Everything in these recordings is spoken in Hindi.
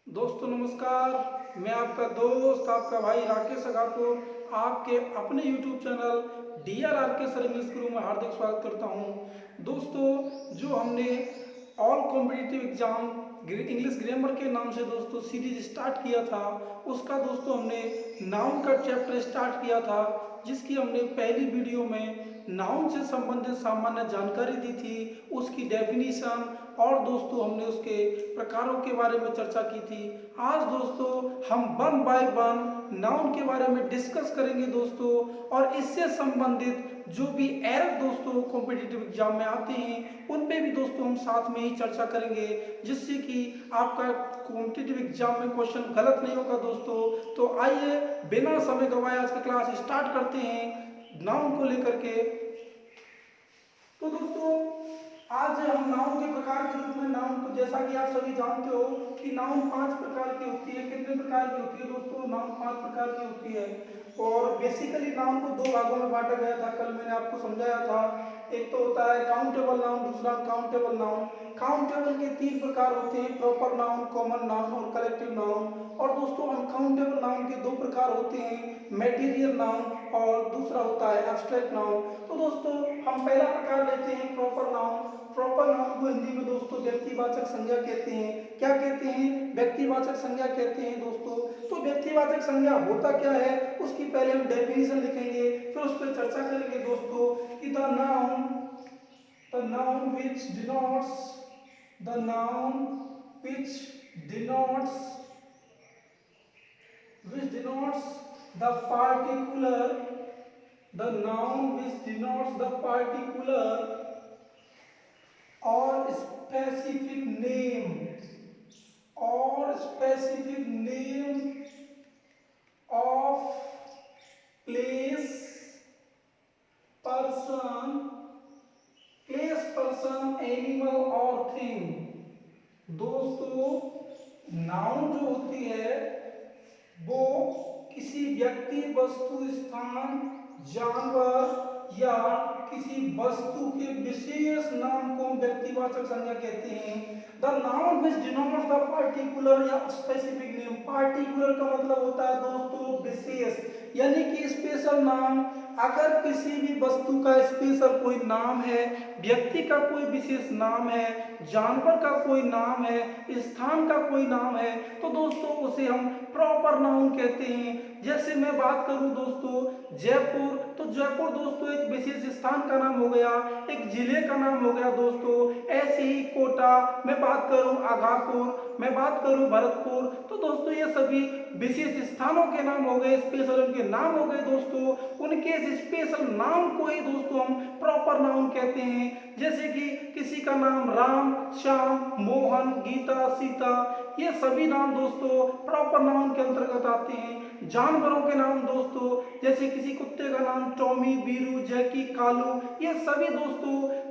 दोस्तों नमस्कार। मैं आपका दोस्त आपका भाई राकेश अगापुर आपके अपने YouTube channel DRR sir English गुरु में हार्दिक स्वागत करता हूं। दोस्तों जो हमने all competitive exam English grammar के नाम से दोस्तों सीरीज स्टार्ट किया था, उसका दोस्तों हमने नाउन का चैप्टर स्टार्ट किया था, जिसकी हमने पहली वीडियो में नाउन से संबंधित सामान्य जानकारी दी थी, उसकी डेफिनीशन और दोस्तों हमने उसके प्रकारों के बारे में चर्चा की थी। आज दोस्तों हम वन बाय वन नाउन के बारे में डिस्कस करेंगे दोस्तों, और इससे संबंधित जो भी एरर दोस्तों कॉम्पिटिटिव एग्जाम में आते हैं उन पे भी दोस्तों हम साथ में ही चर्चा करेंगे, जिससे कि आपका कॉम्पिटिटिव एग्जाम में क्वेश्चन गलत नहीं होगा दोस्तों। तो आइए बिना समय गवाए आज की क्लास स्टार्ट करते हैं नाउन को लेकर के। तो दोस्तों आज हम नाउन के प्रकार के रूप में नाउन को, जैसा कि आप सभी जानते हो कि नाउन 5 प्रकार की होती है। कितने प्रकार की होती है दोस्तों? नाउन 5 प्रकार की होती है, और बेसिकली नाउन को 2 भागों में बांटा गया था, कल मैंने आपको समझाया था। एक तो होता है काउंटेबल नाउन, दूसरा काउंटेबल नाउन। काउंटेबल के 3 प्रकार होते हैं, प्रॉपर नाउन, कॉमन नाउन और कलेक्टिव नाउन। और दोस्तों अनकाउंटेबल नाउन के 2 प्रकार होते हैं, मटेरियल नाउन और दूसरा होता है एब्स्ट्रैक्ट नाउन। तो दोस्तों हम पहला प्रकार लेते हैं प्रॉपर नाउन। प्रॉपर नाउन को हिंदी में दोस्तों व्यक्तिवाचक संज्ञा कहते हैं। क्या कहते हैं? व्यक्तिवाचक संज्ञा कहते हैं दोस्तों। तो व्यक्तिवाचक संज्ञा होता क्या है उसकी पहले हम डेफिनेशन लिखेंगे, फिर उस पर चर्चा करेंगे दोस्तों कि the noun which denotes the particular the noun which denotes the particular or specific name of place, person, animal or thing। दोस्तों नाउन जो होती है वो किसी व्यक्ति, वस्तु, स्थान, जानवर या किसी वस्तु के विशेष नाम को व्यक्तिवाचक संज्ञा कहते हैं। The noun which denotes the particular या स्पेसिफिक नेम। पार्टिकुलर का मतलब होता है दोस्तों विशेष, यानी कि स्पेशल नाम। अगर किसी भी वस्तु का स्पेशल कोई नाम है, व्यक्ति का कोई विशेष नाम है, जानवर का कोई नाम है, स्थान का कोई नाम है, तो दोस्तों उसे हम प्रॉपर नाउन कहते हैं। जैसे मैं बात करूं दोस्तों जयपुर, तो जयपुर दोस्तों एक विशेष स्थान का नाम हो गया, एक जिले का नाम हो गया दोस्तों। ऐसे ही कोटा, मैं बात करूं आगापुर, मैं बात करूं भरतपुर, तो दोस्तों ये सभी विशेष स्थानों के नाम हो गए, स्पेशल उनके नाम हो गए दोस्तों। उनके स्पेशल नाम को ही दोस्तों हम प्रॉपर नाउन कहते हैं। जैसे कि किसी का नाम राम, श्याम, मोहन, गीता, सीता, ये सभी नाम दोस्तों प्रॉपर नाउन के अंतर्गत आते हैं। जानवरों के नाम दोस्तों, जैसे किसी कुत्ते का नाम टॉमी, बीरू, जैकी, कालू, ये सभी दोस्तों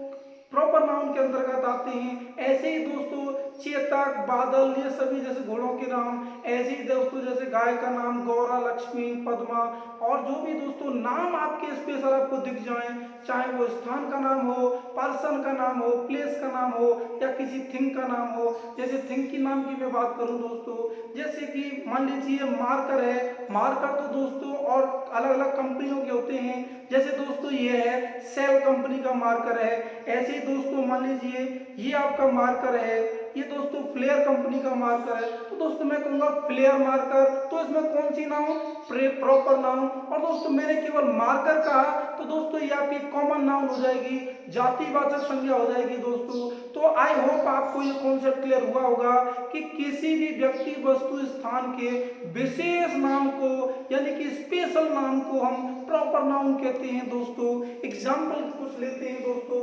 प्रॉपर नाउन के अंतर्गत आते हैं। ऐसे ही दोस्तों चेतक, बादल, ये सभी जैसे घोड़ों के नाम। ऐसे ही दोस्तों जैसे गाय का नाम गौरा, लक्ष्मी, पद्मा, और जो भी दोस्तों नाम आपके स्पेशल आपको दिख जाए, चाहे वो स्थान का नाम हो, पर्सन का नाम हो, प्लेस का नाम हो, या किसी थिंग का नाम हो। जैसे थिंग की नाम की मैं बात करूं दोस्तों, जैसे कि मान लीजिए मार्कर है। मार्कर तो दोस्तों और अलग अलग कंपनियों के होते हैं। जैसे दोस्तों ये है सेल कंपनी का मार्कर है। ऐसे ही दोस्तों मान लीजिए ये आपका मार्कर है, ये दोस्तों फ्लेयर कंपनी का मार्कर है। तो दोस्तों मैं कहूंगा फ्लेयर मार्कर, तो इसमें कौन सी नाउन? Proper noun. और दोस्तों मैंने केवल मार्कर कहा, तो दोस्तों ये आपकी कॉमन नाउन हो जाएगी, जातिवाचक संज्ञा हो जाएगी दोस्तों। तो आई होप आपको ये कॉन्सेप्ट क्लियर हुआ होगा कि किसी भी व्यक्ति, वस्तु, स्थान के विशेष नाम को यानी कि स्पेशल नाम को हम प्रॉपर नाउन कहते हैं दोस्तों। एग्जाम्पल कुछ लेते हैं दोस्तों,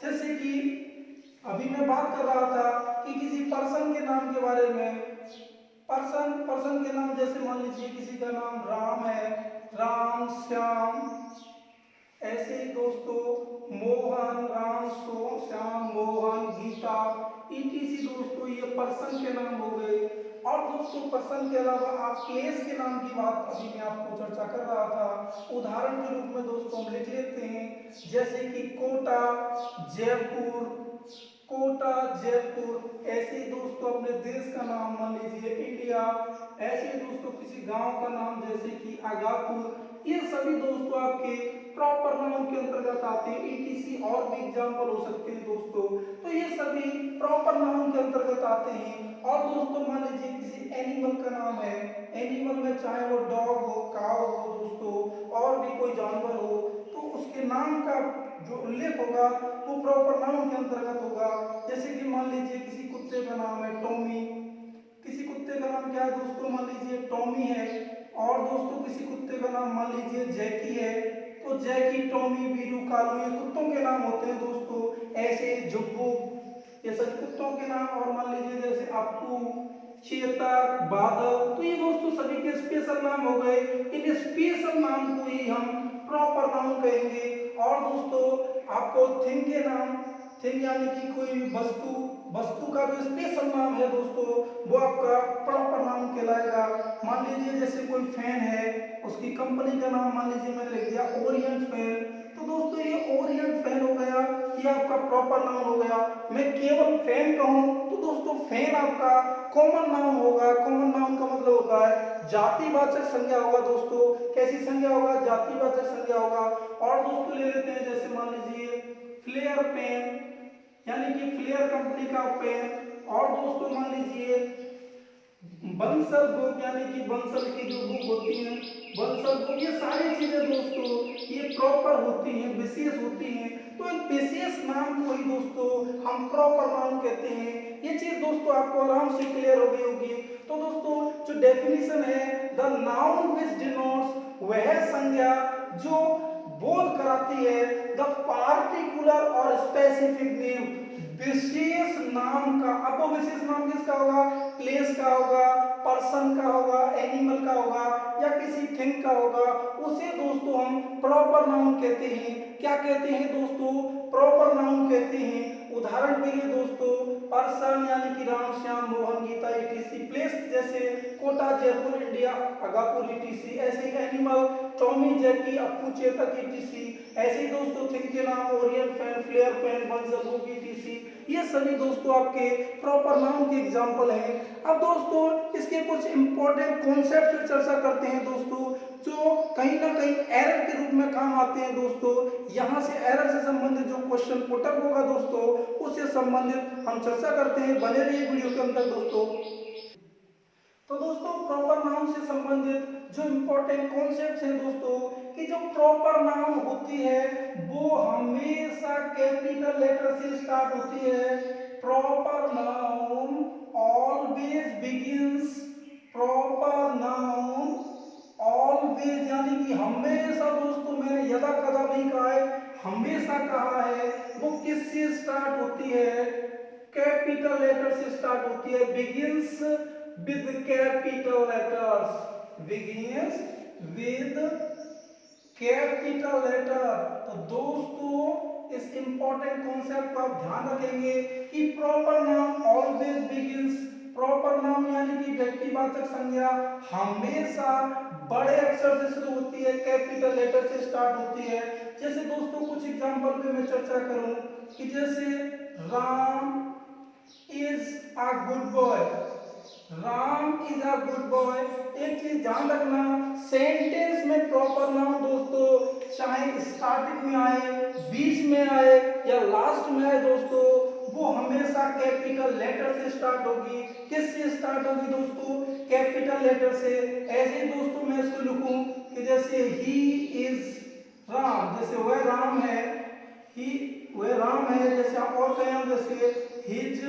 जैसे कि अभी मैं बात कर रहा था कि किसी पर्सन के नाम के बारे में। पर्सन के नाम जैसे मान लीजिए किसी का नाम राम है, राम, श्याम। ऐसे ही दोस्तों मोहन, राम, श्याम, मोहन, गीता, ईटीसी दोस्तों ये पर्सन के नाम हो गए। और दोस्तों पर्सन के अलावा आप प्लेस के नाम की बात अभी मैं आपको चर्चा कर रहा था, उदाहरण के रूप में दोस्तों हम लिख लेते हैं, जैसे कि कोटा, जयपुर, कोटा, जयपुर। ऐसे ही दोस्तों अपने देश का नाम मान लीजिए इंडिया। ऐसे ही दोस्तों किसी गांव का नाम जैसे कि आगापुर। ये सभी दोस्तों आपके प्रॉपर नाउन के अंतर्गत आते हैं। ईटीसी और भी एग्जाम्पल हो सकते हैं दोस्तों। तो ये सभी प्रॉपर नाउन के अंतर्गत आते हैं। और दोस्तों मान लीजिए किसी एनिमल का नाम है, एनिमल में चाहे वो डॉग हो, काऊ हो दोस्तों, और भी कोई जानवर हो, तो उसके नाम का जो उल्लेख होगा वो प्रॉपर नाउन के अंतर्गत होगा। जैसे कि मान लीजिए किसी कुत्ते का नाम है टॉमी। किसी कुत्ते का नाम क्या है दोस्तों, मान लीजिए टॉमी है। और दोस्तों किसी कुत्ते का नाम मान लीजिए जैकी है। तो जैकी, टॉमी, वीरू, कालू ये कुत्तों के नाम होते हैं दोस्तों। ऐसे जुब्बू, ये सभी कुत्तों के नाम। और मान लीजिए जैसे अप्पू, चेतक, बादल, तो ये दोस्तों सभी के स्पेशल नाम हो गए। इन स्पेशल नाम को ही हम प्रॉपर नाउन कहेंगे। और दोस्तों आपको थिंग के नाम, थिंग यानी कि कोई वस्तु, वस्तु का जो स्पेशल नाम है दोस्तों वो आपका प्रॉपर नाउन कहलाएगा। मान लीजिए जैसे कोई फैन है, उसकी कंपनी का नाम मान लीजिए मैंने लिख दिया ओरिएंट फैन। तो दोस्तों ये ओरिएंट फैन हो गया, ये आपका प्रॉपर नाउन हो गया। मैं केवल फैन कहूं तो दोस्तों फैन आपका कॉमन नाउन होगा। कॉमन नाउन का मतलब होता है जातिवाचक संज्ञा होगा दोस्तों। कैसी संज्ञा होगा, जातिवाचक संज्ञा होगा। और दोस्तों ले लेते हैं जैसे मान लीजिए फ्लेयर पेन, यानी कि फ्लेयर कंपनी का पेन। और दोस्तों मान लीजिए बंसल बुक, यानी कि बंसल की जो बुक होती है, बंसल बुक, ये सारी चीजें दोस्तों ये प्रॉपर होती हैं, विशेष होती हैं। तो एक विशेष नाम को ही दोस्तों हम प्रॉपर नाउन कहते हैं। ये चीज दोस्तों आपको आराम से क्लियर हो गई होगी। तो दोस्तों जो डेफिनेशन है, द नाउन विच डिनोट्स, वह संज्ञा जो बोध कराती है द पार्टिकुलर और स्पेसिफिक नेम, विशेष नाम का। अब वो विशेष नाम किसका होगा, प्लेस का होगा, पर्सन का होगा, एनिमल का होगा, या किसी थिंग का होगा, उसे दोस्तों हम प्रॉपर नाउन कहते हैं। क्या कहते हैं दोस्तों, प्रॉपर नाउन कहते हैं। उदाहरण के लिए दोस्तों पर्सन यानी कि राम, श्याम, मोहन, गीता ईटीसी। प्लेस जैसे कोटा, जयपुर, इंडिया, आगापुर ईटीसी। ऐसे ही animal Tommy, Jackie, Appu, Chetak ETC. ऐसे ही दोस्तों थिंग के नाम Orient fan, Flair pen, Bansal book ETC. ये सभी दोस्तों आपके प्रॉपर नाउन के एग्जांपल हैं। अब दोस्तों इसके कुछ इंपॉर्टेंट कॉन्सेप्ट पर चर्चा करते हैं दोस्तों, जो कहीं ना कहीं एरर के रूप में काम आते हैं दोस्तों। यहाँ से एरर से संबंधित जो क्वेश्चन पुटअप होगा दोस्तों उससे संबंधित हम चर्चा करते हैं। बने रहिए वीडियो के अंदर दोस्तों। तो दोस्तों प्रॉपर नाउन से संबंधित जो इंपॉर्टेंट कॉन्सेप्ट्स हैं दोस्तों, कि जो प्रॉपर नाउन होती है वो हमेशा कैपिटल लेटर से स्टार्ट होती है। Proper noun always begins, proper noun always यानी कि हमेशा दोस्तों, मैंने यदा कदा नहीं कहा है, हमेशा कहा है, वो किससे स्टार्ट होती है, कैपिटल लेटर से स्टार्ट होती है। Begins with capital letters, begins with capital letter. तो दोस्तों इस इंपॉर्टेंट कॉन्सेप्ट को आप ध्यान रखेंगे कि proper noun always begins, proper noun यानी कि व्यक्तिवाचक संज्ञा हमेशा बड़े अक्षर से शुरू होती है, कैपिटल लेटर से स्टार्ट होती है। जैसे दोस्तों कुछ एग्जांपल पे मैं चर्चा करूं कि जैसे Ram is a good boy, Ram is a good boy. एक चीज ध्यान रखना, सेंटेंस में प्रॉपर नाउन दोस्तों चाहे स्टार्टिंग में आए, बीच में आए या लास्ट में आए दोस्तों, वो हमेशा कैपिटल लेटर से स्टार्ट होगी। किससे स्टार्ट होगी दोस्तों, कैपिटल लेटर से। ऐसे दोस्तों मैं इसको लिखूं कि जैसे ही इज राम, जैसे वह राम है, ही वह राम है। जैसे आप और कहें जैसे his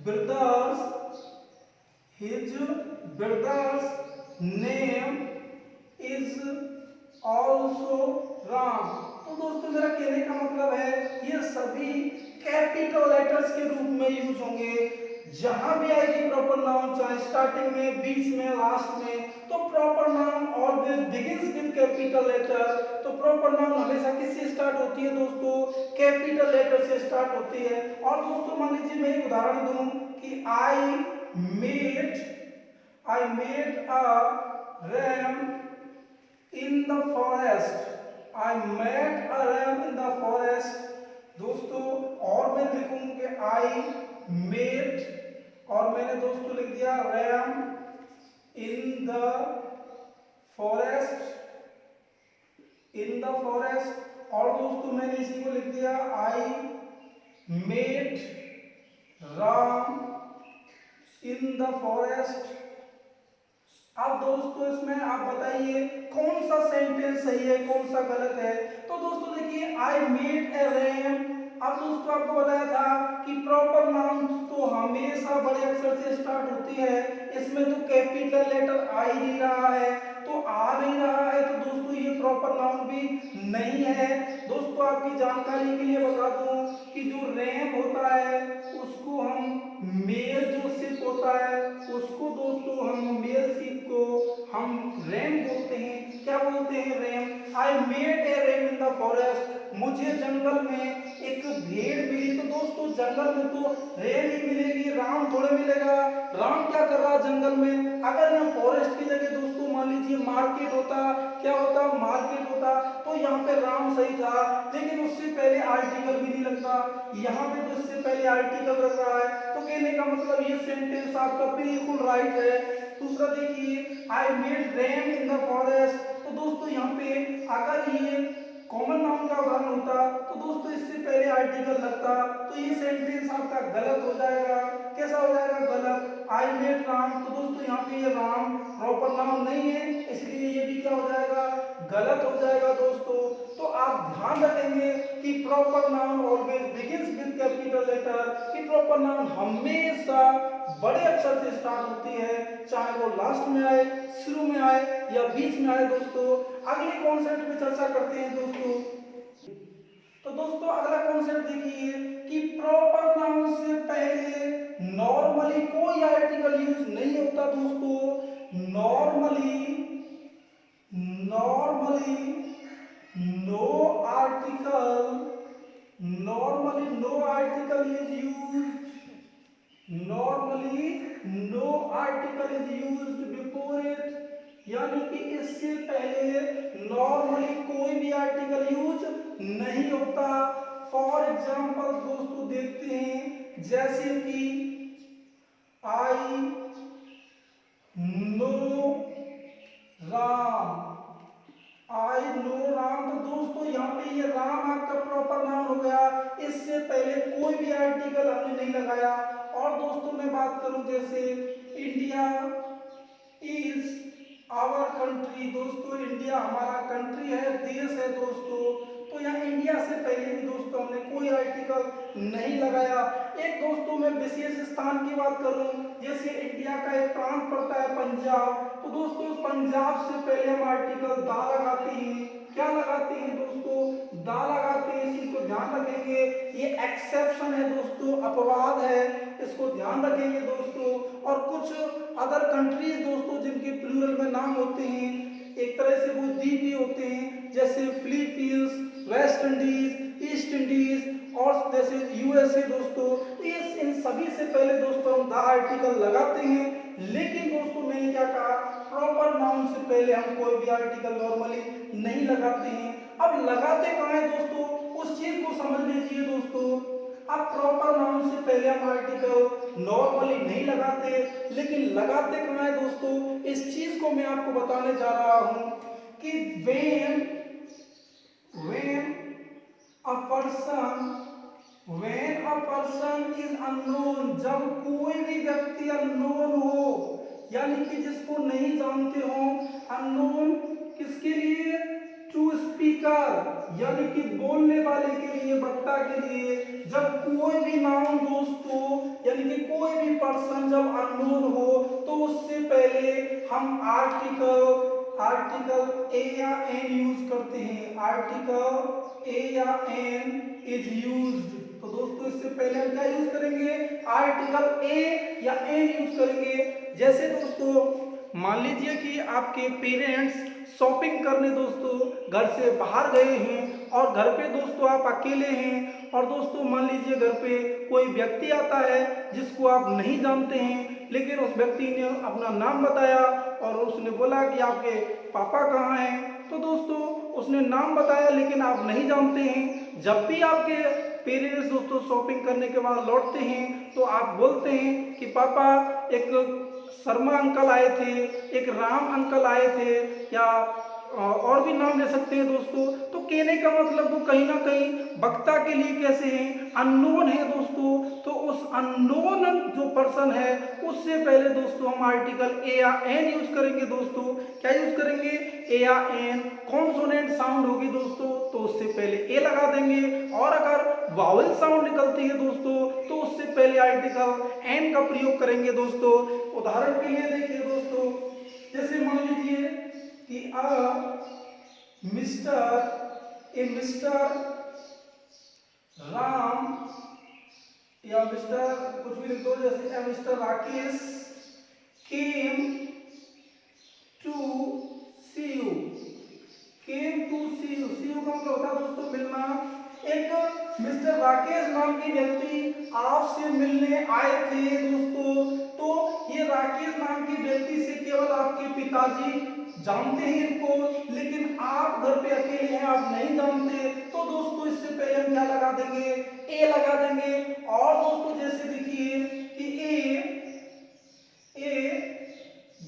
brothers, his brother's name is also Ram। तो दोस्तों मेरा कहने का मतलब है ये सभी कैपिटल लेटर्स के रूप में यूज होंगे। जहां भी आएगी प्रॉपर नाउन, चाहे स्टार्टिंग में, बीच में, लास्ट में, तो proper noun always begins with capital letter. तो प्रॉपर नाउन हमेशा किससे स्टार्ट होती है दोस्तों, कैपिटल लेटर से स्टार्ट होती है। और दोस्तों मान लीजिए मैं एक उदाहरण दूं कि I made a ram in the forest, I met a ram in the forest। दोस्तों और मैं लिखूं कि आई मेट, और मैंने दोस्तों लिख दिया Ram in the forest, in the forest. और दोस्तों मैंने इसी को लिख दिया I met Ram in the forest. अब दोस्तों इसमें आप बताइए कौन सा सेंटेंस सही है कौन सा गलत है। तो दोस्तों देखिए आई मेड ए रैम। अब दोस्तों आपको बताया था कि प्रॉपर नाउन तो हमेशा बड़े अक्षर से स्टार्ट होती है, इसमें तो कैपिटल लेटर आ ही नहीं रहा है, तो आ नहीं रहा है, तो दोस्तों ये प्रॉपर नाउन भी नहीं है। दोस्तों आपकी जानकारी के लिए बता दूं कि जो रैम होता है उसको हम मेल जो शिप होता है उसको दोस्तों हम मेल शिप को हम रैम बोलते हैं। क्या बोलते हैं? RAM. I made a RAM in the forest. मुझे जंगल में एक भेड़ मिली। तो दोस्तों जंगल में तो रैम ही मिलेगी, राम थोड़े मिलेगा। राम क्या कर रहा जंगल में? अगर यहाँ फॉरेस्ट की जगह दोस्तों मान लीजिए मार्केट होता, क्या होता? मार्केट होता, तो यहाँ पे राम सही था, लेकिन उससे पहले आर्टिकल भी नहीं लगता। यहाँ पे तो इससे पहले आर्टिकल लग रहा है, तो कहने का मतलब ये सेंटेंस आपका बिल्कुल राइट है। दूसरा देखिए I made RAM in the forest. तो दोस्तों यहाँ पे अगर ये कॉमन नाउन का उदाहरण होता तो दोस्तों इससे पहले आर्टिकल लगता, तो ये सेंटेंस आपका गलत हो जाएगा। कैसा हो जाएगा? गलत। आई मेड राम, तो दोस्तों यहाँ पे ये राम प्रॉपर नाउन नहीं है, इसलिए ये भी क्या हो जाएगा? गलत हो जाएगा दोस्तों। तो आप ध्यान रखेंगे कि proper noun always begins with capital letter, कि प्रॉपर नाउन हमेशा बड़े अक्षर से स्टार्ट होती है, चाहे वो लास्ट में आए, शुरू में आए या बीच में आए। दोस्तों अगले कॉन्सेप्ट पे चर्चा करते हैं दोस्तों। तो दोस्तों अगला कॉन्सेप्ट देखिए कि प्रॉपर नाउन से पहले नॉर्मली कोई आर्टिकल यूज नहीं होता दोस्तों। Normally no article, normally no article is used, normally no article is used before it, यानी कि इससे पहले नॉर्मली कोई भी आर्टिकल यूज नहीं होता। फॉर एग्जाम्पल दोस्तों देखते हैं जैसे कि I know Ram, I know Ram. तो दोस्तों यहाँ पे ये राम आपका प्रॉपर नाउन हो गया, इससे पहले कोई भी आर्टिकल हमने नहीं लगाया। और दोस्तों मैं बात करूं जैसे इंडिया इज आवर कंट्री। दोस्तों इंडिया हमारा कंट्री है, देश है दोस्तों, तो यहाँ इंडिया से पहले भी दोस्तों हमने कोई आर्टिकल नहीं लगाया। एक दोस्तों मैं विशेष स्थान की बात करूं जैसे इंडिया का एक प्रांत पड़ता है पंजाब, तो दोस्तों पंजाब से पहले हम आर्टिकल दा लगाते हैं। क्या लगाते हैं दोस्तों? दा लगाते हैं। इस चीज को ध्यान रखेंगे, ये एक्सेप्शन है दोस्तों, अपवाद है, इसको ध्यान रखेंगे दोस्तों। और कुछ अदर कंट्रीज दोस्तों जिनके प्लूरल में नाम होते हैं, एक तरह से वो द्वीप भी होते हैं, जैसे Philippines, West Indies, east Indies और जैसे यूएसए दोस्तों। ये इन सभी से पहले दोस्तों हम द आर्टिकल लगाते हैं। लेकिन दोस्तों मैंने क्या कहा? प्रॉपर नाउन से पहले हम कोई भी आर्टिकल नॉर्मली नहीं लगाते हैं। अब लगाते कहाँ है दोस्तों? उस चीज को समझ लीजिए दोस्तों। अब प्रॉपर नाउन से पहले हम आर्टिकल नॉर्मली नहीं लगाते, लेकिन लगाते कहाँ है दोस्तों? इस चीज को मैं आपको बताने जा रहा हूं कि when a person is unknown, जब कोई भी व्यक्ति अननोन हो, यानी कि जिसको नहीं जानते हो। अननोन किसके लिए? टू स्पीकर, यानी कि बोलने वाले के लिए, वक्ता के लिए। जब कोई भी नाउन दोस्तों यानी कि कोई भी पर्सन जब अननोन हो तो उससे पहले हम आर्टिकल ए या एन यूज करते हैं। आर्टिकल ए या एन इज यूज्ड, तो दोस्तों इससे पहले हम क्या यूज करेंगे? आर्टिकल ए या एन यूज करेंगे। जैसे दोस्तों मान लीजिए कि आपके पेरेंट्स शॉपिंग करने दोस्तों घर से बाहर गए हैं और घर पे दोस्तों आप अकेले हैं, और दोस्तों मान लीजिए घर पे कोई व्यक्ति आता है जिसको आप नहीं जानते हैं, लेकिन उस व्यक्ति ने अपना नाम बताया और उसने बोला कि आपके पापा कहाँ हैं। तो दोस्तों उसने नाम बताया लेकिन आप नहीं जानते हैं। जब भी आपके पेरेंट्स दोस्तों शॉपिंग करने के बाद लौटते हैं तो आप बोलते हैं कि पापा एक शर्मा अंकल आए थे, एक राम अंकल आए थे, या और भी नाम ले सकते हैं दोस्तों। तो कहने का मतलब वो कहीं ना कहीं वक्ता के लिए कैसे हैं, अननोन है दोस्तों। तो उस अननोन जो पर्सन है उससे पहले दोस्तों हम आर्टिकल ए या एन यूज करेंगे दोस्तों। क्या यूज करेंगे, ए या एन। कॉन्सोनेंट साउंड होगी दोस्तों तो उससे पहले ए लगा देंगे, और अगर वावल साउंड निकलती है दोस्तों तो उससे पहले आर्टिकल एन का प्रयोग करेंगे दोस्तों। उदाहरण के लिए देखिए दोस्तों, जैसे मान लीजिए कि मिस्टर राम, या मिस्टर कुछ भी लिख दो, जैसे mister Rakesh came to see you. Came to see you, see you का मतलब होता है दोस्तों मिलना। एक मिस्टर राकेश नाम के व्यक्ति आपसे मिलने आए थे दोस्तों। तो ये राकेश नाम के व्यक्ति से केवल आपके पिताजी जानते हैं इनको, लेकिन आप घर पे अकेले हैं, आप नहीं जानते। तो दोस्तों इससे पहले हम क्या लगा देंगे, ए लगा देंगे। और दोस्तों जैसे देखिए कि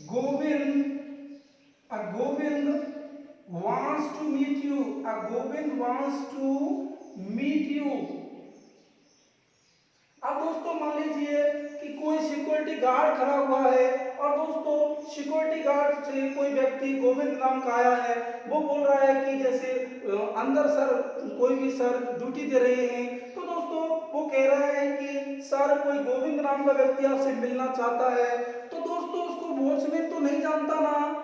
Govind wants to meet you, Govind wants to meet you। अब दोस्तों मान लीजिए कि कोई सिक्योरिटी गार्ड खड़ा हुआ है, और दोस्तों सिक्योरिटी गार्ड से कोई व्यक्ति गोविंद नाम का आया है, वो बोल रहा है कि जैसे अंदर सर कोई भी सर ड्यूटी दे रहे हैं। तो दोस्तों वो कह रहा है कि सर कोई गोविंद नाम का व्यक्ति आपसे मिलना चाहता है। तो दोस्तों उसको वॉचमैन तो नहीं जानता ना,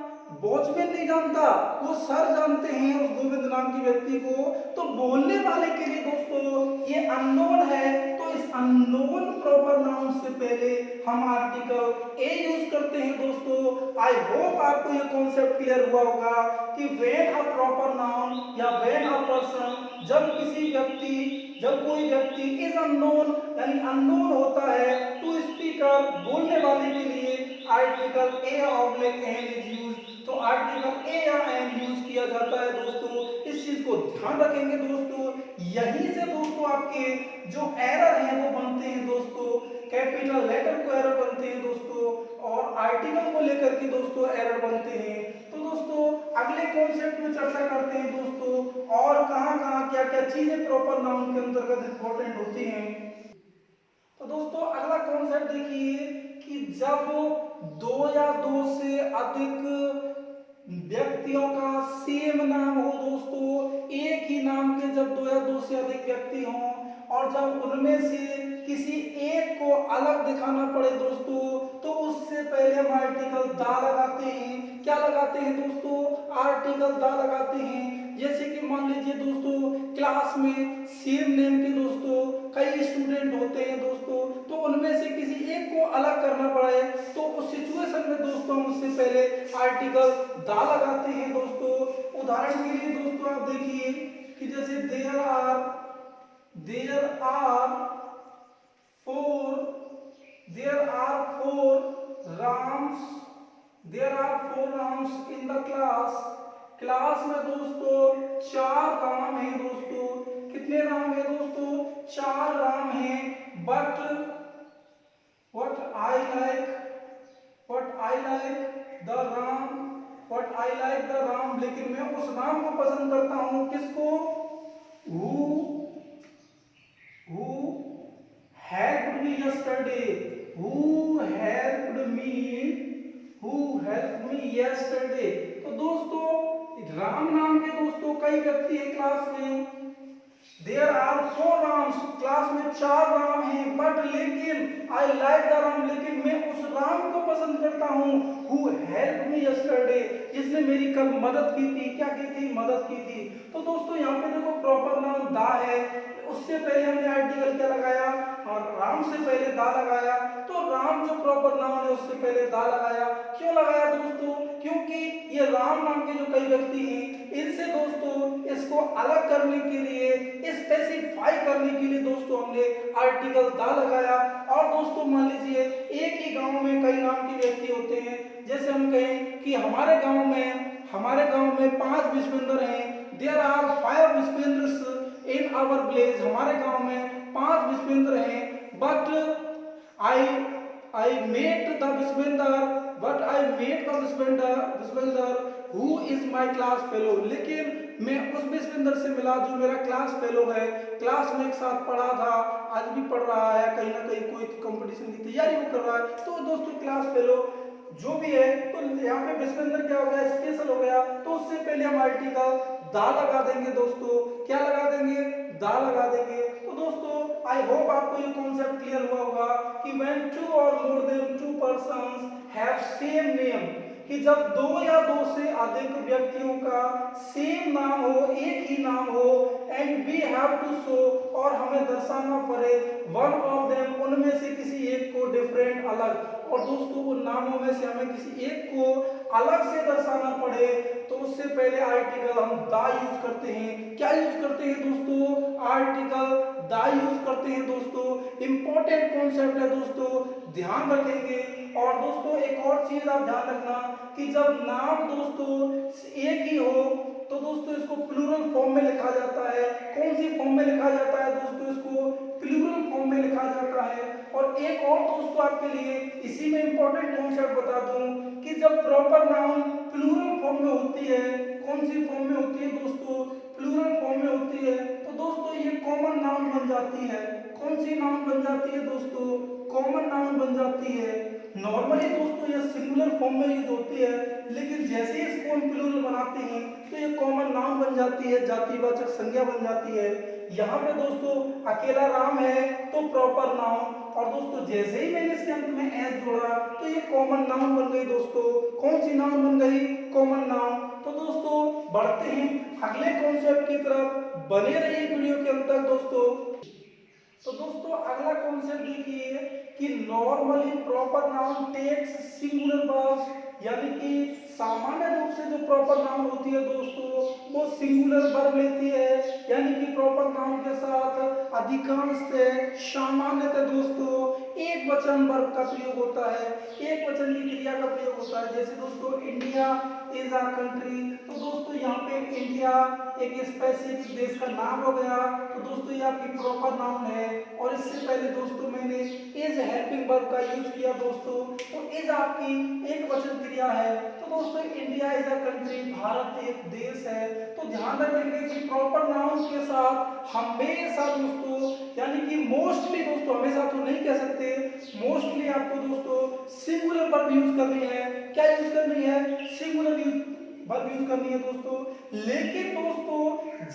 वॉचमैन नहीं जानता, वो सर जानते हैं उस गोविंद नाम के व्यक्ति को। तो बोलने वाले के लिए दोस्तों ये अननोन है, तो इस अननोन प्रॉपर नाउन से पहले हम आर्टिकल ए यूज करते हैं दोस्तों। आई होप आपको ये कॉन्सेप्ट क्लियर हुआ होगा कि व्हेन अ प्रॉपर नाउन या व्हेन अ पर्सन, जब कोई व्यक्ति इज अननोन यानी अननोन होता है, टू स्पीकर बोलने वाले के लिए आर्टिकल ए और एन इज यूज। तो आर्टिकल ए या एन यूज किया जाता है दोस्तों। इस चीज को ध्यान रखेंगे दोस्तों। यहीं से दोस्तों आपके जो एरर हैं वो बनते हैं दोस्तों, कैपिटल लेटर को एरर बनते हैं दोस्तों, और आर्टिकल को लेकर के दोस्तों एरर बनते हैं। तो दोस्तों अगले कॉन्सेप्ट में चर्चा करते हैं दोस्तों, और कहां-कहां क्या-क्या चीजें प्रॉपर नाउन के अंतर्गत इंपॉर्टेंट होती हैं। तो दोस्तों अगला कॉन्सेप्ट देखिए कि जब दो या दो से अधिक व्यक्तियों का सेम नाम हो दोस्तों, एक ही नाम के जब दो या दो से अधिक व्यक्ति हों, और जब उनमें से किसी एक को अलग दिखाना पड़े दोस्तों, तो उससे पहले हम आर्टिकल दा लगाते हैं। क्या लगाते हैं दोस्तों, आर्टिकल दा लगाते हैं। जैसे कि मान लीजिए दोस्तों क्लास में सेम नेम के दोस्तों कई स्टूडेंट होते हैं दोस्तों, तो उनमें से किसी एक को अलग करना पड़े, तो उस सिचुएशन में दोस्तों हम उससे पहले आर्टिकल दा लगाते हैं दोस्तों। उदाहरण के लिए दोस्तों आप देखिए कि जैसे there are four Rams in the class में दोस्तों 4 राम हैं दोस्तों। कितने राम हैं दोस्तों, 4 राम हैं। But what I like the Ram, लेकिन मैं उस राम को पसंद करता हूं। किसको, who helped me yesterday, तो दोस्तों राम नाम के दोस्तों कई व्यक्ति हैं क्लास में। देयर आर 4 राम्स, क्लास में 4 राम हैं। बट लेकिन आई लाइक द राम, लेकिन मैं उस राम को पसंद करता हूँ हु हेल्प मी यस्टरडे, जिसने मेरी कल मदद की थी। क्या की थी, मदद की थी। तो दोस्तों यहाँ पे देखो प्रॉपर नाउन दा है, उससे पहले हमने आर्टिकल क्या लगाया, और राम से पहले दा लगाया। तो राम जो प्रॉपर नाउन है उससे पहले दा लगाया। क्यों लगाया दोस्तों, क्योंकि ये राम नाम के जो कई व्यक्ति हैं, इनसे दोस्तों इसको अलग करने के लिए, स्पेसिफाई करने के लिए दोस्तों हमने आर्टिकल दा लगाया। और दोस्तों मान लीजिए एक ही गांव में कई नाम के व्यक्ति होते हैं। जैसे हम कहें कि हमारे गांव में 5 विश्वेंद्र हैं, there are 5 Vishwendras, in our village, हमारे गांव में 5 विश्वेंद्र हैं, but I I met the Vishwendra, but I met the Vishwendra who is my class fellow, लेकिन मैं उस विश्वेंद्र से मिला जो मेरा क्लास फेलो है, क्लास में एक साथ पढ़ा था, आज भी पढ़ रहा है, कहीं ना कहीं कोई कंपटीशन की तैयारी भी कर रहा है। तो दोस्तों क्लास फेलो जो भी है, तो यहाँ पे विश्वेंद्र क्या हो गया, स्पेशल हो गया, तो उससे पहले हम आर्टिकल दा लगा देंगे दोस्तों, क्या लगा देंगे, दा लगा देंगे। तो दोस्तों आई होप आपको ये कॉन्सेप्ट क्लियर हुआ होगा कि व्हेन टू और more than to persons have same name, कि जब दो या दो से अधिक व्यक्तियों का सेम नाम हो, एक ही नाम हो, and we have to show, और हमें दर्शाना पड़े, वन ऑफ देम, उनमें से किसी एक को डिफरेंट, अलग, और दोस्तों उन नामों में से हमें किसी एक को अलग से दर्शाना पड़े, तो उससे पहले आर्टिकल हम दा यूज करते हैं। क्या यूज करते हैं दोस्तों, आर्टिकल दा यूज करते हैं दोस्तों। इंपॉर्टेंट कॉन्सेप्ट है दोस्तों, ध्यान रखेंगे। और दोस्तों एक और चीज आप ध्यान रखना कि जब नाम दोस्तों एक ही हो तो दोस्तों इसको प्लूरल फॉर्म में लिखा जाता है। कौन सी फॉर्म में लिखा जाता है दोस्तों, इसको प्लूरल फॉर्म में लिखा जाता है। और एक और दोस्तों आपके लिए इसी में इंपॉर्टेंट कॉन्सेप्ट बता दूं कि जब प्रॉपर नाउन प्लूरल फॉर्म में होती है, कौन सी फॉर्म में होती है दोस्तों, प्लूरल फॉर्म में होती है, तो दोस्तों ये कॉमन नाउन बन जाती है। कौन सी नाउन बन जाती है दोस्तों, कॉमन नाउन बन जाती है। नॉर्मली दोस्तों ये सिंगुलर फॉर्म में यूज होती है, लेकिन जैसे ही इसको हम प्लूरल बनाते हैं तो ये कॉमन नाउन बन जाती है, जातिवाचक संज्ञा बन जाती है। यहाँ पे दोस्तों अकेला राम है तो प्रॉपर नाउन, और दोस्तों जैसे ही मैंने इसके अंत में एस जोड़ा तो ये कॉमन नाउन बन गई दोस्तों। कौन सी नाउन बन गई, कॉमन नाउन। तो दोस्तों बढ़ते हैं अगले कॉन्सेप्ट की तरफ, बने रहिए वीडियो के अंत तक दोस्तों। तो दोस्तों अगला कॉन्सेप्ट देखिए कि normally proper noun takes singular verbs, यानी कि सामान्य रूप से जो प्रॉपर नाउन होती है दोस्तों वो सिंगुलर वर्ब लेती है, यानी कि प्रॉपर नाउन के साथ अधिकांशतः सामान्यतः दोस्तों एक वचन वर्ब का प्रयोग होता है, एक वचन की क्रिया का प्रयोग होता है। जैसे दोस्तों इंडिया इज अ कंट्री, तो दोस्तों यहाँ पे इंडिया एक स्पेसिफिक देश का नाम हो गया, तो दोस्तों ये आपकी प्रॉपर नाउन है। और इससे पहले दोस्तों मैंने इज हेल्पिंग वर्ब का यूज किया दोस्तों, तो इज आपकी एक वचन क्रिया है। तो दोस्तों India is a country, Bharat एक देश है। तो ध्यान रखेंगे कि प्रॉपर नाउन के साथ हमेशा दोस्तों, यानी कि मोस्टली दोस्तों, हमेशा तो नहीं कह सकते, मोस्टली आपको दोस्तों सिंगुलर वर्ब यूज करनी है। क्या यूज करनी है, सिंगुलर वर्ब यूज करनी है दोस्तों। लेकिन दोस्तों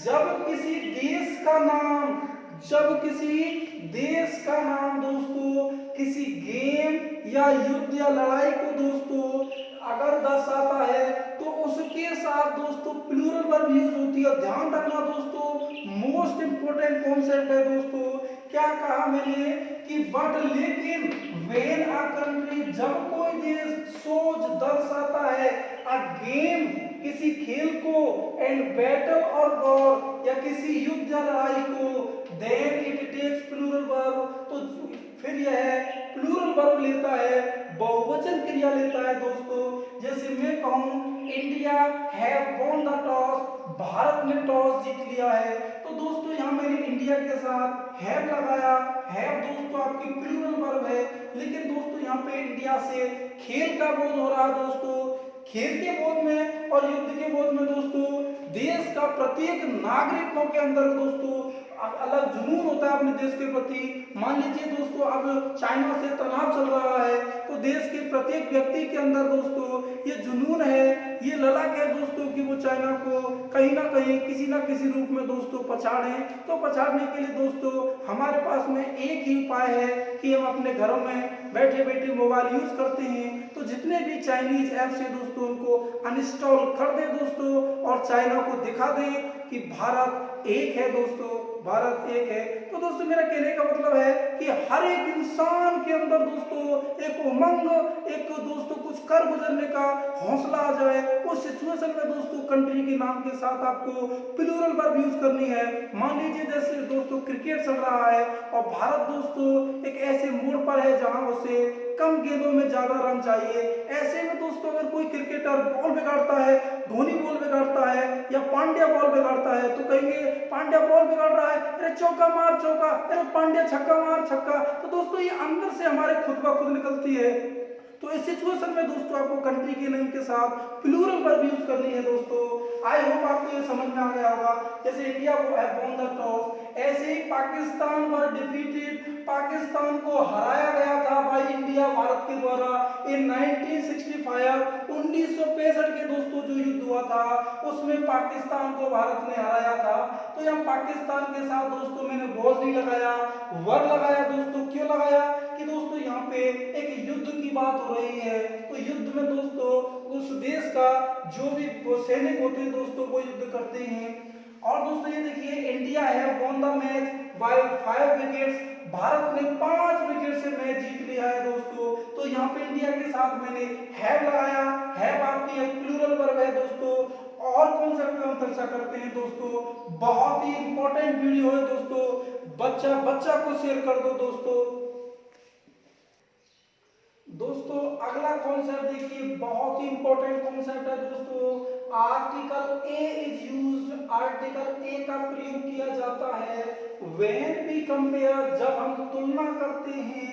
जब किसी देश का नाम, जब किसी देश का नाम दोस्तों किसी गेम या युद्ध या लड़ाई को दोस्तों अगर दर्शाता है तो उसके साथ दोस्तों प्लूरल वर्ब यूज होती है। ध्यान रखना दोस्तों, मोस्ट इंपोर्टेंट कॉन्सेप्ट है दोस्तों। क्या कहा मैंने कि बट लेकिन व्हेन अ कंट्री, जब कोई देश सोच दर्शाता है अ गेम किसी खेल को, एंड बैटल और वॉर या किसी युद्ध या लड़ाई को, then it takes plural verb, तो फिर यह प्लूरल वर्ब लेता है, बहुवचन क्रिया लेता है दोस्तों। जैसे मैं कहूं India have won the toss, Bharat ने टॉस जीत लिया है, तो दोस्तों यहाँ मैंने इंडिया के साथ हैव लगाया। हैव दोस्तों आपकी प्लूरल वर्ब है, लेकिन दोस्तों यहाँ पे इंडिया से खेल का बोध हो रहा है दोस्तों। खेल के बोध में और युद्ध के बोध में दोस्तों देश का प्रत्येक नागरिकों के अंदर दोस्तों अलग जुनून होता है अपने देश के प्रति। मान लीजिए दोस्तों अब चाइना से तनाव चल रहा है, तो देश के प्रत्येक व्यक्ति के अंदर दोस्तों ये जुनून है, ये ललक है दोस्तों कि वो चाइना को कहीं ना कहीं किसी ना किसी रूप में दोस्तों पछाड़े। तो पछाड़ने के लिए दोस्तों हमारे पास में एक ही उपाय है कि हम अपने घरों में बैठे बैठे मोबाइल यूज करते हैं, तो जितने भी चाइनीज ऐप्स है दोस्तों उनको अनइंस्टॉल कर दें दोस्तों, और चाइना को दिखा दें कि भारत एक है दोस्तों, भारत एक है। तो दोस्तों मेरा कहने का मतलब है कि हर एक इंसान के अंदर दोस्तों एक उमंग, एक दोस्तों कुछ कर गुजरने का हौसला आ जाए, उस सिचुएशन में दोस्तों कंट्री के नाम के साथ आपको प्लूरल वर्ब यूज करनी है। मान लीजिए जैसे दोस्तों क्रिकेट चल रहा है और भारत दोस्तों एक ऐसे मोड़ पर है जहां उसे कम गेंदों में ज्यादा रन चाहिए। ऐसे में दोस्तों अगर कोई क्रिकेटर बॉल बिगाड़ता है, धोनी बॉल बिगाड़ता है या पांड्या बॉल बिगाड़ता है तो कहेंगे पांड्या बॉल बिगाड़ रहा है, अरे चौका मार चौका, अरे पांड्या छक्का मार छक्का। तो दोस्तों ये अंदर से हमारे खुद ब खुद निकलती है। तो इस सिचुएशन में दोस्तों आपको कंट्री के नेम के साथ प्लूरल वर्ब यूज करनी है दोस्तों। आई होप आपको ये समझ में आ गया होगा। जैसे इंडिया वो है वॉन द टॉस, ऐसे ही पाकिस्तान वर डिफीटेड, पाकिस्तान को हराया गया था भाई इंडिया भारत के द्वारा इन 1965, 1965 के दोस्तों जो युद्ध हुआ था उसमें पाकिस्तान को भारत ने हराया था। तो यहाँ पाकिस्तान के साथ दोस्तों मैंने वॉज नहीं लगाया, वर लगाया दोस्तों। क्यों लगाया कि दोस्तों यहाँ पे एक युद्ध की बात हो रही है, तो युद्ध में दोस्तों उस देश का जो भी सैनिक होते हैं दोस्तों वो युद्ध करते हैं। और दोस्तों ये देखिए इंडिया है won the match by 5 wickets, Bharat ने 5 विकेट से मैच जीत लिया है दोस्तों। तो यहाँ पे इंडिया के साथ मैंने हैव लगाया, हैव आपकी एक प्लूरल वर्ब है दोस्तों। और कॉन्सेप्ट पे हम चर्चा करते हैं दोस्तों, बहुत ही इंपॉर्टेंट वीडियो है दोस्तों, बच्चा को शेयर कर दो दोस्तों। दोस्तों अगला कॉन्सेप्ट देखिए, बहुत ही इंपॉर्टेंट कॉन्सेप्ट है दोस्तों। Article A is used, article A का प्रयोग किया जाता है व्हेन वी कंपेयर, जब हम तुलना करते हैं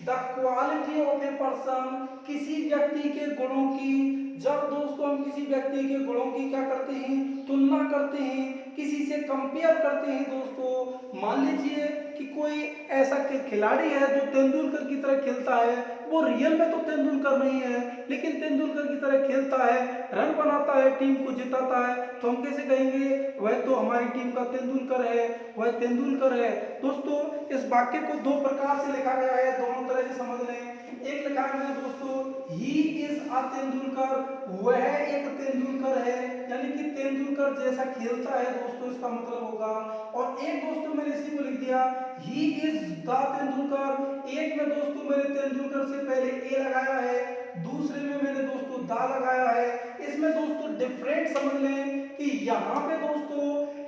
the quality of a person, किसी व्यक्ति के गुणों की। जब दोस्तों हम किसी व्यक्ति के गुणों की क्या करते हैं, तुलना करते हैं, किसी से कंपेयर करते हैं दोस्तों। मान लीजिए कि कोई ऐसा खिलाड़ी है जो तेंदुलकर की तरह खेलता है, वो रियल में तो तेंदुलकर नहीं है लेकिन तेंदुलकर की तरह खेलता है, रन बनाता है, टीम को जिताता है, तो हम कैसे कहेंगे वह तो हमारी टीम का तेंदुलकर है, वह तेंदुलकर है। दोस्तों इस वाक्य को दो प्रकार से लिखा गया है, दोनों तरह से समझ लें। एक लिखा है दोस्तों ही इज अ तेंदुलकर, वह एक तेंदुलकर है, यानी कि तेंदुलकर जैसा खेलता है दोस्तों इसका मतलब होगा। और एक दोस्तों मैंने इसी को लिख दिया ही इज द तेंदुलकर। एक में दोस्तों मैंने तेंदुलकर से पहले ए लगाया है, दूसरे में मैंने दोस्तों दा लगाया है। इसमें दोस्तों डिफरेंट समझ लें कि यहाँ पे दोस्तों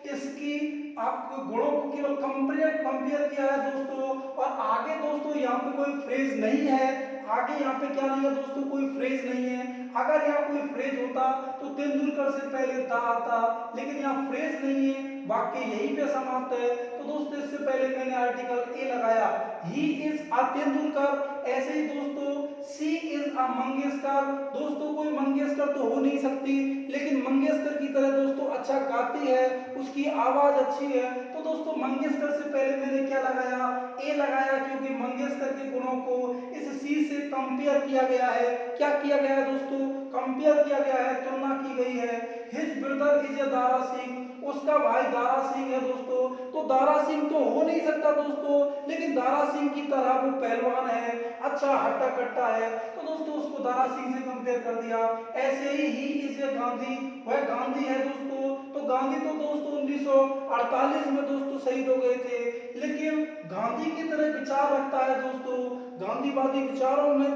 इसकी आपको गुणों को केवल कंपेयर किया है दोस्तों, और आगे दोस्तों यहाँ पे कोई फ्रेज नहीं है, आगे यहाँ पे क्या नहीं है दोस्तों, कोई फ्रेज नहीं है। अगर यहाँ कोई फ्रेज होता तो तेंदुलकर से पहले दा आता, लेकिन यहाँ फ्रेज नहीं है, वाक्य यहीं पे समाप्त है। तो दोस्तों इससे पहले मैंने आर्टिकल ए लगाया, ही इज अ तेंदुलकर। ऐसे ही दोस्तों सी इज अ मंगेशकर, दोस्तों कोई मंगेशकर तो हो नहीं सकती लेकिन मंगेशकर की तरह दोस्तों अच्छा गाती है, उसकी आवाज अच्छी है। तो दोस्तों मंगेशकर से पहले मैंने क्या लगाया, ए लगाया, क्योंकि मंगेशकर के गुणों को इस सी से कंपेयर किया गया है। क्या किया गया है दोस्तों, कंपेयर किया गया है, तुलना की गई है। His brother is a Dara Singh, उसका भाई दारा सिंह है दोस्तों। तो दारा सिंह तो हो नहीं सकता दोस्तों, लेकिन दारा सिंह की तरह वो पहलवान है, अच्छा हट्टा कट्टा है, तो दोस्तों उसको दारा सिंह से कंपेयर कर दिया। ऐसे ही इज ए गांधी, वह गांधी है दोस्तों। तो गांधी तो दोस्तों 1948 में दोस्तों शहीद हो गए थे, लेकिन गांधी की तरह विचार रखता है दोस्तों, गांधीवादी विचारों में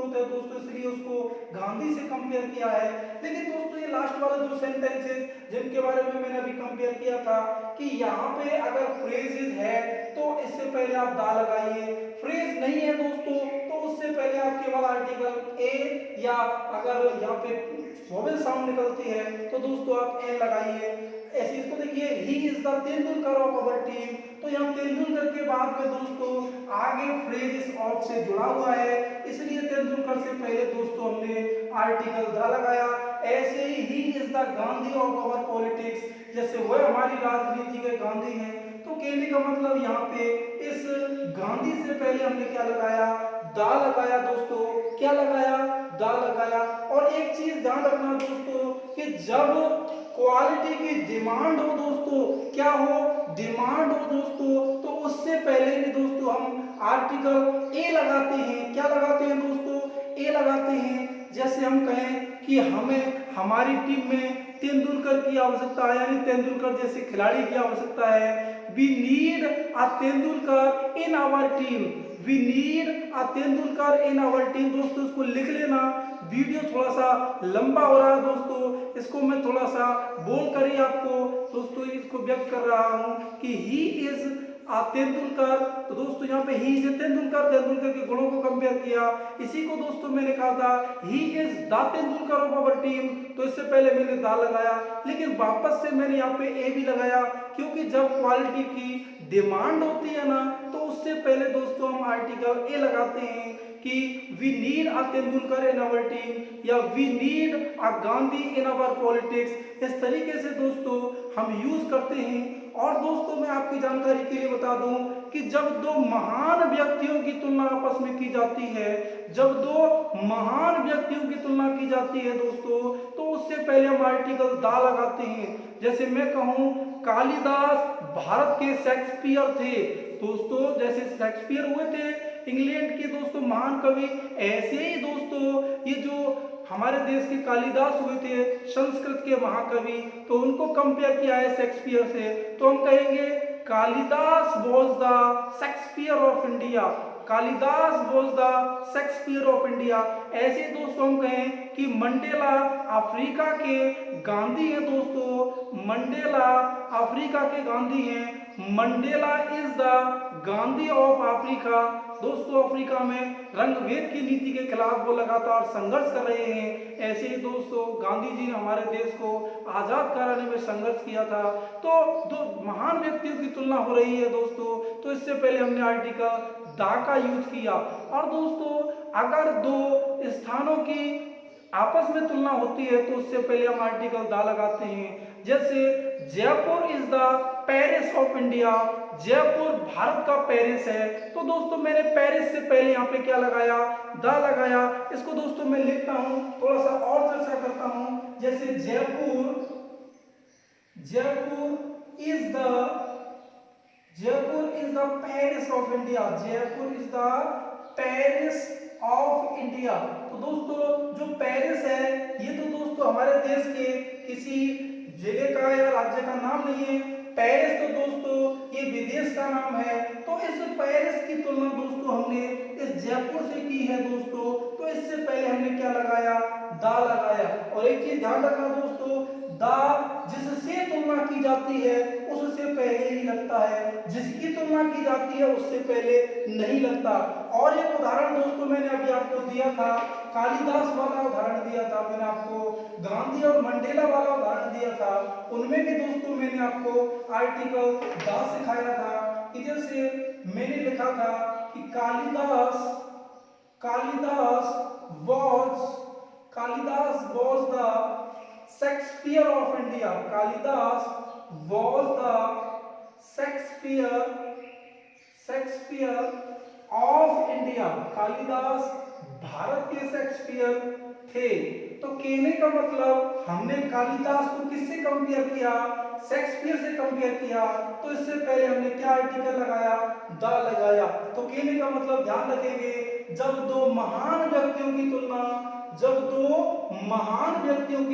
है दोस्तों, इसलिए उसको गांधी से कंपेयर किया है। लेकिन दोस्तों ये लास्ट वाले दो सेंटेंसेस जिनके बारे में मैंने अभी कंपेयर किया था कि यहाँ पे अगर फ्रेजेस है तो इससे पहले आप दा लगाइए, फ्रेज नहीं है दोस्तों तो उससे पहले आप केवल आर्टिकल ए, या अगर यहाँ पे वोवेल साउंड निकलती है तो दोस्तों आप ए लगाइए। ऐसे इसको देखिए ही is the Tendulkar of our team, तो यहाँ तेंदुलकर के बाद में दोस्तों आगे फ्रेज इस ऑफ से जुड़ा हुआ है, इसलिए तेंदुलकर से पहले दोस्तों हमने आर्टिकल द लगाया। ऐसे ही is the Gandhi of our politics, जैसे वह हमारी राजनीति के गांधी हैं, तो कहने का मतलब यहाँ पे इस गांधी से पहले हमने क्या लगाया, दा लगाया दोस्तों। क्या लगाया, दा लगाया। और एक चीज ध्यान रखना दोस्तों कि जब क्वालिटी की डिमांड हो दोस्तों, क्या हो, डिमांड हो दोस्तों, तो उससे पहले भी दोस्तों हम आर्टिकल ए लगाते हैं। क्या लगाते हैं दोस्तों, ए लगाते हैं। जैसे हम कहें कि हमें हमारी टीम में तेंदुलकर की आवश्यकता है, यानी तेंदुलकर जैसे खिलाड़ी की आवश्यकता है। We need a Tendulkar in our team, we need a Tendulkar in our team. दोस्तों इसको लिख लेना, वीडियो थोड़ा सा लंबा हो रहा है दोस्तों, इसको मैं थोड़ा सा बोल कर ही आपको दोस्तों इसको व्यक्त कर रहा हूं कि ही इज तेंदुलकर, तो दोस्तों यहाँ पे ही इज तेंदुलकर, तेंदुलकर के गुणों को कंपेयर किया। इसी को दोस्तों मैंने कहा था he is the Tendulkar of our team, तो इससे पहले मैंने दा लगाया, लेकिन वापस से मैंने यहाँ पे ए भी लगाया, क्योंकि जब क्वालिटी की डिमांड होती है ना, तो उससे पहले दोस्तों हम आर्टिकल ए लगाते हैं कि we need a Tendulkar in our team, या we need a Gandhi in our politics. इस तरीके से दोस्तों हम यूज करते हैं। और दोस्तों मैं आपकी जानकारी के लिए बता दूं कि जब दो महान व्यक्तियों की तुलना आपस में की जाती है, जब दो महान व्यक्तियों की तुलना की जाती है दोस्तों, तो उससे पहले हम आर्टिकल दा लगाते हैं। जैसे मैं कहूं कालिदास भारत के शेक्सपियर थे दोस्तों, जैसे शेक्सपियर हुए थे इंग्लैंड के दोस्तों महान कवि, ऐसे ही दोस्तों ये जो हमारे देश के कालिदास हुए थे संस्कृत के महाकवि, तो उनको कंपेयर किया है शेक्सपियर से, तो हम कहेंगे Kalidas was the Shakespeare of India, Kalidas was the Shakespeare of India. ऐसे दोस्तों हम कहें कि मंडेला अफ्रीका के गांधी हैं दोस्तों, मंडेला अफ्रीका के गांधी हैं, Mandela is the Gandhi of Africa. दोस्तों अफ्रीका में रंगभेद की नीति के खिलाफ वो लगातार संघर्ष कर रहे हैं। ऐसे ही दोस्तों गांधी जी ने हमारे देश को आजाद कराने में संघर्ष किया था। तो दो महान व्यक्तियों की तुलना हो रही है दोस्तों, तो इससे पहले हमने आर्टिकल दा का यूज किया। और दोस्तों अगर दो स्थानों की आपस में तुलना होती है तो उससे पहले हम आर्टिकल दा लगाते हैं। जैसे Jaipur is the Paris of India, Jaipur Bharat का पेरिस है, तो दोस्तों मैंने पेरिस से पहले यहाँ पे क्या लगाया, दा लगाया। इसको दोस्तों मैं लिखता हूं, थोड़ा सा और चर्चा करता हूं। जैसे Jaipur is the Paris of India, Jaipur is the Paris of India. तो दोस्तों जो पेरिस है ये तो दोस्तों हमारे देश के किसी जिले का या राज्य का नाम नहीं है। पेरिस तो दोस्तों ये विदेश का नाम है। तो इस पेरिस की तुलना दोस्तों हमने इस जयपुर से की है दोस्तों, तो इससे पहले हमने क्या लगाया, दा लगाया। और एक चीज ध्यान रखना दोस्तों, दा जिससे तुलना की जाती है उससे पहले ही लगता है, जिसकी तुलना की जाती है उससे पहले नहीं लगता। और एक उदाहरण दोस्तों मैंने अभी आपको दिया था, कालिदास वाला उदाहरण दिया था मैंने आपको, गांधी और मंडेला वाला उदाहरण दिया था, उनमें भी दोस्तों मैंने आपको आर्टिकल दा सिखाया था। कि जैसे मैंने लिखा था कि Kalidas was the Shakespeare of India, Kalidas was the Shakespeare of India, Kalidas Bharat के शेक्सपियर थे। तो कहने का मतलब हमने कालिदास को किससे कंपेयर किया, शेक्सपियर से कंपेयर किया। तो इससे पहले हमने क्या आर्टिकल लगाया, दा लगाया। तो कहने का मतलब ध्यान रखेंगे, जब दो महान व्यक्तियों की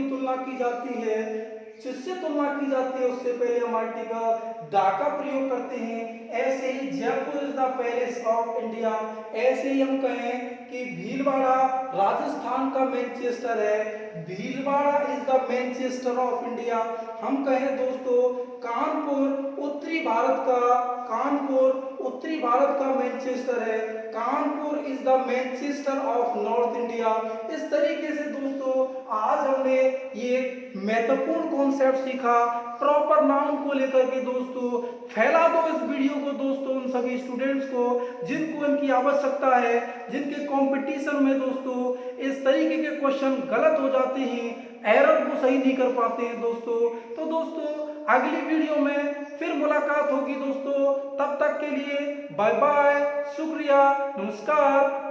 तुलना की जाती है, जिससे तुलना की जाती है उससे पहले हम आर्टिकल दा का प्रयोग करते हैं। ऐसे ही Jaipur is the Paris of India, ऐसे ही हम कहें कि भीलवाड़ा राजस्थान का मैनचेस्टर है, Bhilwara is the Manchester of India. हम कहें दोस्तों कानपुर उत्तरी भारत का मैनचेस्टर है, Kanpur is the Manchester of north India. इस तरीके से दोस्तों आज हमने ये महत्वपूर्ण कॉन्सेप्ट सीखा प्रॉपर नाउन को लेकर के। दोस्तों फैला दो इस वीडियो को दोस्तों उन सभी स्टूडेंट्स को जिनको इनकी आवश्यकता है, जिनके कंपटीशन में दोस्तों इस तरीके के क्वेश्चन गलत हो जाते हैं, एरर को सही नहीं कर पाते हैं दोस्तों। तो दोस्तों अगली वीडियो में फिर मुलाकात होगी दोस्तों, तब तक के लिए बाय बाय, शुक्रिया, नमस्कार।